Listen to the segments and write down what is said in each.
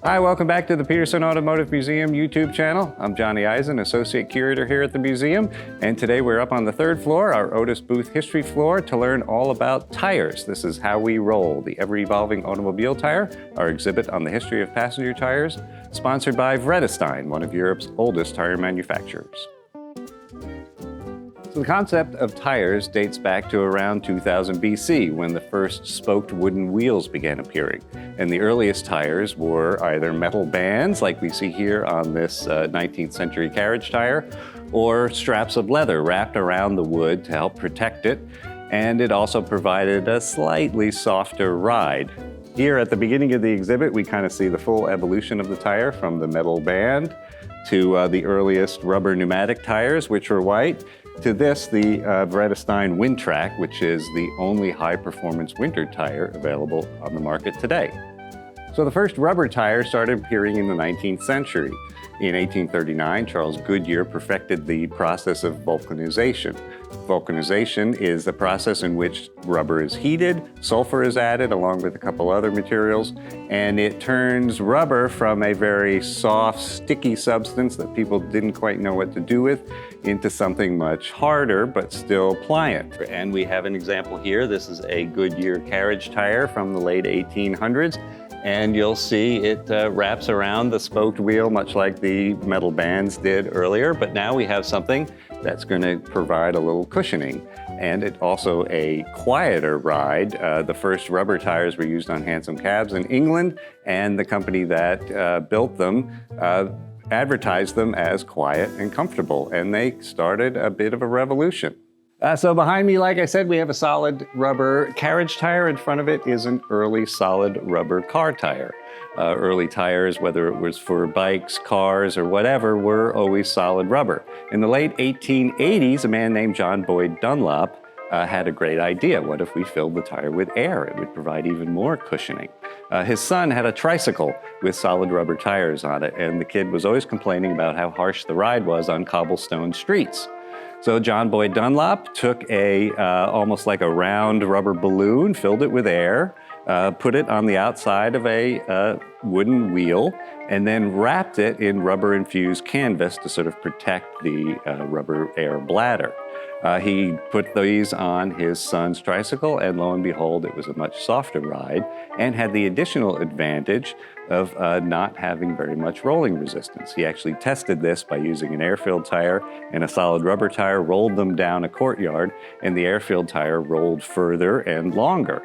Hi, welcome back to the Petersen Automotive Museum YouTube channel. I'm Jonee Eisen, Associate Curator here at the museum, and today we're up on the third floor, our Otis Booth History floor, to learn all about tires. This is how we roll, the ever-evolving automobile tire, our exhibit on the history of passenger tires, sponsored by Vredestein, one of Europe's oldest tire manufacturers. So the concept of tires dates back to around 2000 BC, when the first spoked wooden wheels began appearing. And the earliest tires were either metal bands, like we see here on this 19th century carriage tire, or straps of leather wrapped around the wood to help protect it. And it also provided a slightly softer ride. Here at the beginning of the exhibit, we kind of see the full evolution of the tire from the metal band to the earliest rubber pneumatic tires, which were white, to this, the Vredestein Wind Track, which is the only high-performance winter tire available on the market today. So the first rubber tire started appearing in the 19th century. In 1839, Charles Goodyear perfected the process of vulcanization. Vulcanization is the process in which rubber is heated, sulfur is added along with a couple other materials, and it turns rubber from a very soft, sticky substance that people didn't quite know what to do with into something much harder but still pliant. And we have an example here. This is a Goodyear carriage tire from the late 1800s. And you'll see it wraps around the spoked wheel, much like the metal bands did earlier, but now we have something that's going to provide a little cushioning. And it also a quieter ride. The first rubber tires were used on hansom cabs in England, and the company that built them advertised them as quiet and comfortable, and they started a bit of a revolution. So behind me, like I said, we have a solid rubber carriage tire. In front of it is an early solid rubber car tire. Early tires, whether it was for bikes, cars, or whatever, were always solid rubber. In the late 1880s, a man named John Boyd Dunlop had a great idea. What if we filled the tire with air? It would provide even more cushioning. His son had a tricycle with solid rubber tires on it, and the kid was always complaining about how harsh the ride was on cobblestone streets. So John Boyd Dunlop took almost like a round rubber balloon, filled it with air, put it on the outside of a wooden wheel, and then wrapped it in rubber-infused canvas to sort of protect the rubber air bladder. He put these on his son's tricycle, and lo and behold, it was a much softer ride and had the additional advantage of not having very much rolling resistance. He actually tested this by using an air-filled tire and a solid rubber tire, rolled them down a courtyard, and the air-filled tire rolled further and longer.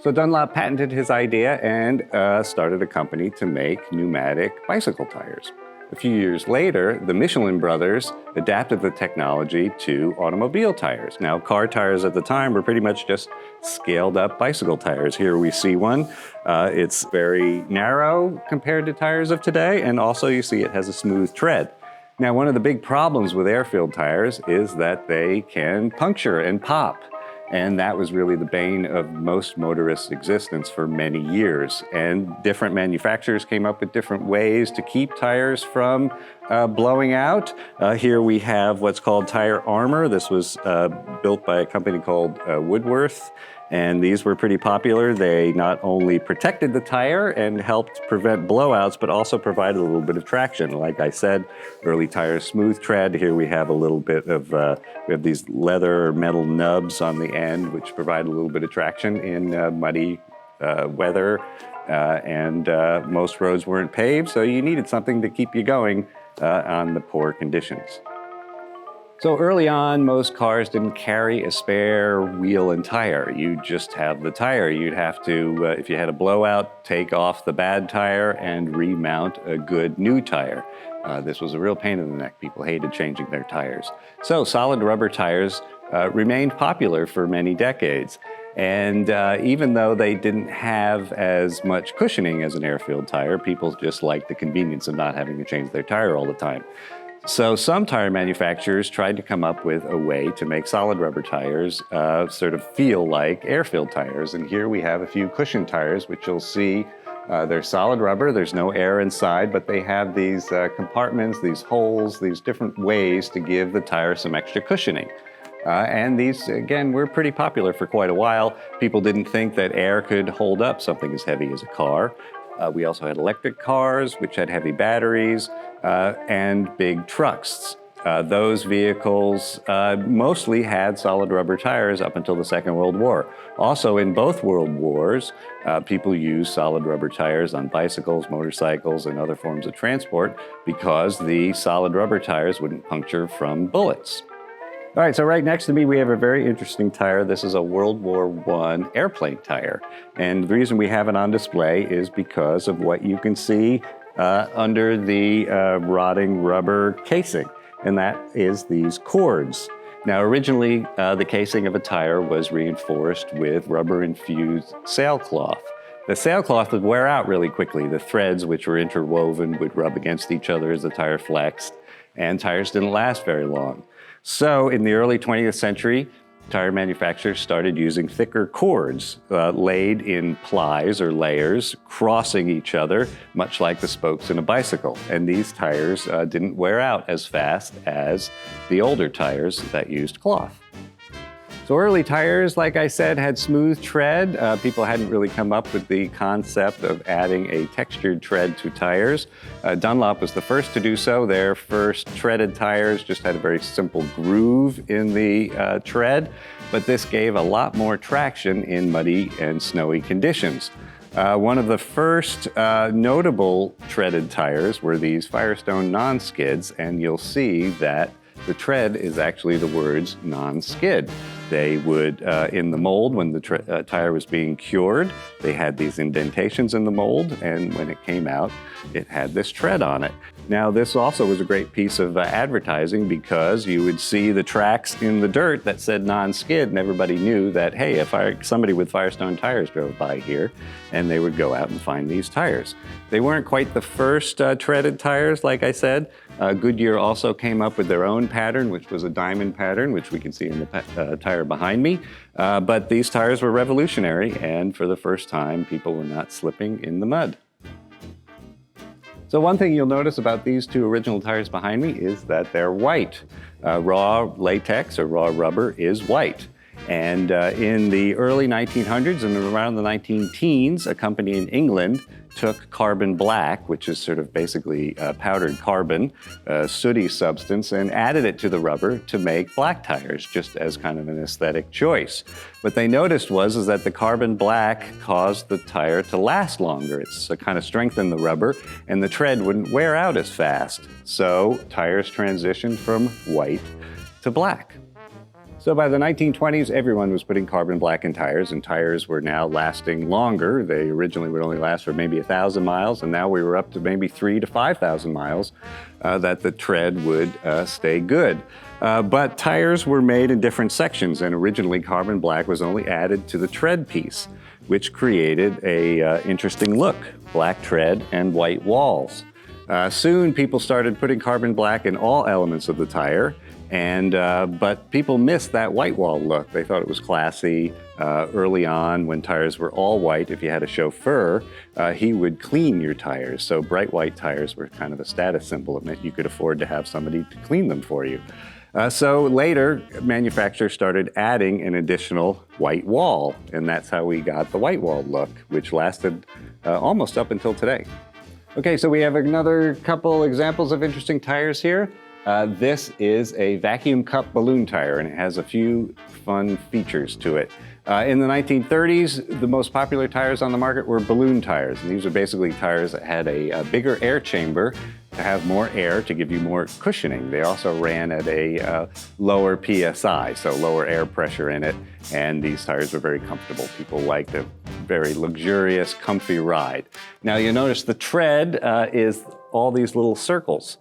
So Dunlop patented his idea and started a company to make pneumatic bicycle tires. A few years later, the Michelin brothers adapted the technology to automobile tires. Now, car tires at the time were pretty much just scaled-up bicycle tires. Here we see one. It's very narrow compared to tires of today, and also you see it has a smooth tread. Now, one of the big problems with air-filled tires is that they can puncture and pop. And that was really the bane of most motorists' existence for many years. And different manufacturers came up with different ways to keep tires from blowing out. Here we have what's called tire armor. This was built by a company called Woodworth. And these were pretty popular. They not only protected the tire and helped prevent blowouts, but also provided a little bit of traction. Like I said, early tires, smooth tread. Here we have a little bit of, we have these leather or metal nubs on the end, which provide a little bit of traction in muddy weather. And most roads weren't paved, so you needed something to keep you going on the poor conditions. So early on, most cars didn't carry a spare wheel and tire. You just have the tire. You'd have to, if you had a blowout, take off the bad tire and remount a good new tire. This was a real pain in the neck. People hated changing their tires. So solid rubber tires remained popular for many decades. And even though they didn't have as much cushioning as an air-filled tire, people just liked the convenience of not having to change their tire all the time. So some tire manufacturers tried to come up with a way to make solid rubber tires sort of feel like air-filled tires. And here we have a few cushion tires, which you'll see they're solid rubber. There's no air inside, but they have these compartments, these holes, these different ways to give the tire some extra cushioning. And these, again, were pretty popular for quite a while. People didn't think that air could hold up something as heavy as a car. We also had electric cars, which had heavy batteries, and big trucks. Those vehicles mostly had solid rubber tires up until the Second World War. Also, in both World Wars, people used solid rubber tires on bicycles, motorcycles, and other forms of transport because the solid rubber tires wouldn't puncture from bullets. All right, so right next to me, we have a very interesting tire. This is a World War I airplane tire. And the reason we have it on display is because of what you can see under the rotting rubber casing. And that is these cords. Now, originally, the casing of a tire was reinforced with rubber-infused sailcloth. The sailcloth would wear out really quickly. The threads, which were interwoven, would rub against each other as the tire flexed, and tires didn't last very long. So, in the early 20th century, tire manufacturers started using thicker cords laid in plies or layers, crossing each other, much like the spokes in a bicycle. And these tires didn't wear out as fast as the older tires that used cloth. So early tires, like I said, had smooth tread. People hadn't really come up with the concept of adding a textured tread to tires. Dunlop was the first to do so. Their first treaded tires just had a very simple groove in the tread, but this gave a lot more traction in muddy and snowy conditions. One of the first notable treaded tires were these Firestone non-skids, and you'll see that the tread is actually the words non-skid. They would, in the mold, when the tire was being cured, they had these indentations in the mold, and when it came out, it had this tread on it. Now, this also was a great piece of advertising because you would see the tracks in the dirt that said non-skid, and everybody knew that, hey, if somebody with Firestone tires drove by here, and they would go out and find these tires. They weren't quite the first treaded tires, like I said. Goodyear also came up with their own pattern, which was a diamond pattern, which we can see in the tire behind me. But these tires were revolutionary, and for the first time, people were not slipping in the mud. So one thing you'll notice about these two original tires behind me is that they're white. Raw latex or raw rubber is white. And in the early 1900s and around the 19-teens, a company in England took carbon black, which is sort of basically powdered carbon, sooty substance, and added it to the rubber to make black tires, just as kind of an aesthetic choice. What they noticed was that the carbon black caused the tire to last longer. It's kind of strengthened the rubber, and the tread wouldn't wear out as fast. So tires transitioned from white to black. So by the 1920s, everyone was putting carbon black in tires, and tires were now lasting longer. They originally would only last for maybe 1,000 miles, and now we were up to maybe 3,000 to 5,000 miles that the tread would stay good. But tires were made in different sections, and originally carbon black was only added to the tread piece, which created a interesting look, black tread and white walls. Soon people started putting carbon black in all elements of the tire, but people missed that white wall look. They thought it was classy. Early on, when tires were all white, if you had a chauffeur, he would clean your tires. So bright white tires were kind of a status symbol. It meant you could afford to have somebody to clean them for you. So later, manufacturers started adding an additional white wall, and that's how we got the white wall look, which lasted almost up until today. Okay, so we have another couple examples of interesting tires here. This is a vacuum cup balloon tire, and it has a few fun features to it. In the 1930s, the most popular tires on the market were balloon tires. And these are basically tires that had a bigger air chamber to have more air to give you more cushioning. They also ran at a lower PSI, so lower air pressure in it. And these tires were very comfortable. People liked a very luxurious, comfy ride. Now you'll notice the tread is all these little circles.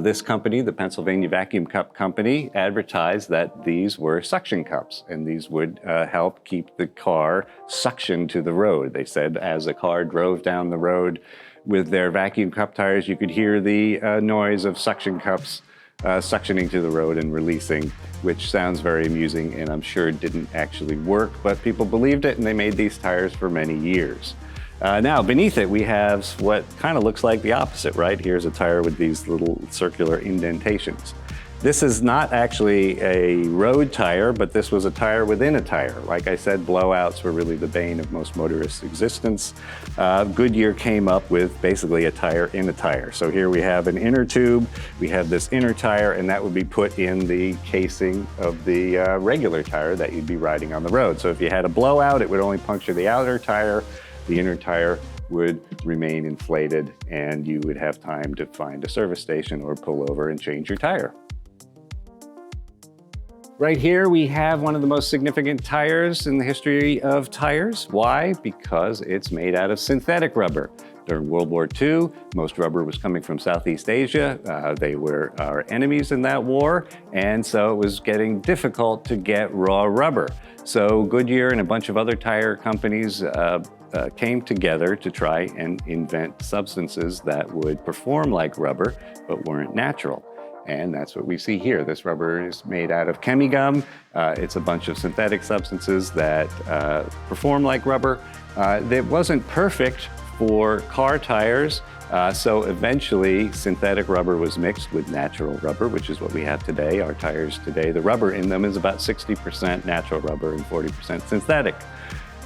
This company, the Pennsylvania Vacuum Cup Company, advertised that these were suction cups, and these would help keep the car suctioned to the road. They said as a car drove down the road with their vacuum cup tires, you could hear the noise of suction cups suctioning to the road and releasing, which sounds very amusing and I'm sure didn't actually work, but people believed it and they made these tires for many years. Now, beneath it, we have what kind of looks like the opposite, right? Here's a tire with these little circular indentations. This is not actually a road tire, but this was a tire within a tire. Like I said, blowouts were really the bane of most motorists' existence. Goodyear came up with basically a tire in a tire. So here we have an inner tube, we have this inner tire, and that would be put in the casing of the regular tire that you'd be riding on the road. So if you had a blowout, it would only puncture the outer tire, the inner tire would remain inflated, and you would have time to find a service station or pull over and change your tire. Right here we have one of the most significant tires in the history of tires. Why? Because it's made out of synthetic rubber. During World War II, most rubber was coming from Southeast Asia. They were our enemies in that war, and so it was getting difficult to get raw rubber. So Goodyear and a bunch of other tire companies came together to try and invent substances that would perform like rubber, but weren't natural. And that's what we see here. This rubber is made out of chemigum. It's a bunch of synthetic substances that perform like rubber. It wasn't perfect for car tires, so eventually synthetic rubber was mixed with natural rubber, which is what we have today. Our tires today, the rubber in them is about 60% natural rubber and 40% synthetic.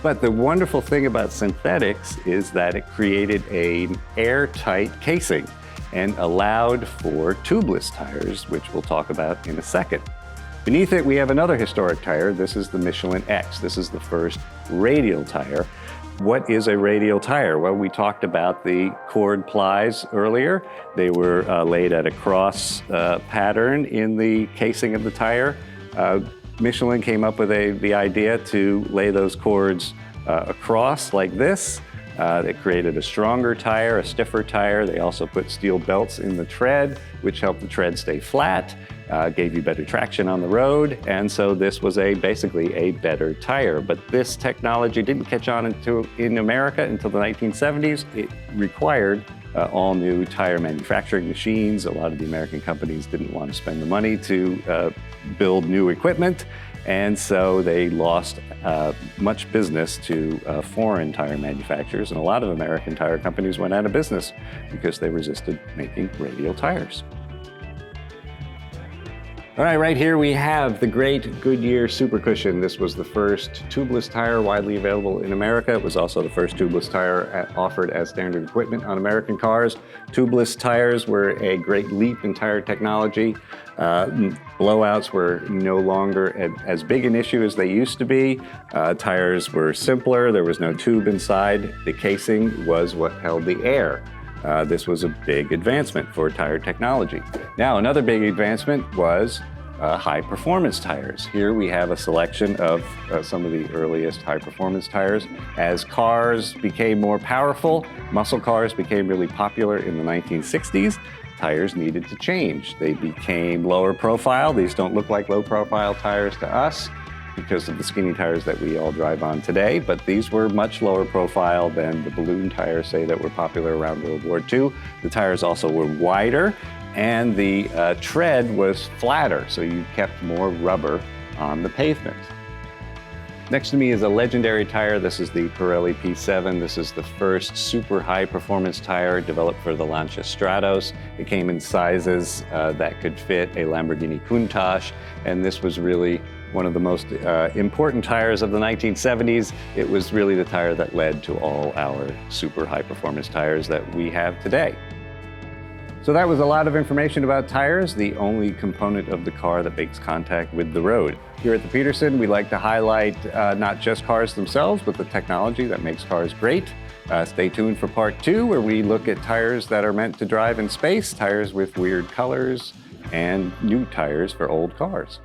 But the wonderful thing about synthetics is that it created an airtight casing and allowed for tubeless tires, which we'll talk about in a second. Beneath it, we have another historic tire. This is the Michelin X. This is the first radial tire. What is a radial tire? Well, we talked about the cord plies earlier. They were laid at a cross pattern in the casing of the tire. Michelin came up with the idea to lay those cords across like this. They created a stronger tire, a stiffer tire. They also put steel belts in the tread, which helped the tread stay flat, gave you better traction on the road. And so this was basically a better tire. But this technology didn't catch on in America until the 1970s. It required all new tire manufacturing machines. A lot of the American companies didn't want to spend the money to build new equipment. And so they lost much business to foreign tire manufacturers, and a lot of American tire companies went out of business because they resisted making radial tires. All right, right here we have the great Goodyear Super Cushion. This was the first tubeless tire widely available in America. It was also the first tubeless tire offered as standard equipment on American cars. Tubeless tires were a great leap in tire technology. Blowouts were no longer as big an issue as they used to be. Tires were simpler. There was no tube inside. The casing was what held the air. This was a big advancement for tire technology. Now, another big advancement was high-performance tires. Here we have a selection of some of the earliest high-performance tires. As cars became more powerful, muscle cars became really popular in the 1960s. Tires needed to change. They became lower profile. These don't look like low-profile tires to us because of the skinny tires that we all drive on today, but these were much lower profile than the balloon tires, say, that were popular around World War II. The tires also were wider, and the tread was flatter, so you kept more rubber on the pavement. Next to me is a legendary tire. This is the Pirelli P7. This is the first super high performance tire developed for the Lancia Stratos. It came in sizes that could fit a Lamborghini Countach, and this was really one of the most important tires of the 1970s. It was really the tire that led to all our super high performance tires that we have today. So that was a lot of information about tires, the only component of the car that makes contact with the road. Here at the Petersen, we like to highlight not just cars themselves, but the technology that makes cars great. Stay tuned for part 2, where we look at tires that are meant to drive in space, tires with weird colors, and new tires for old cars.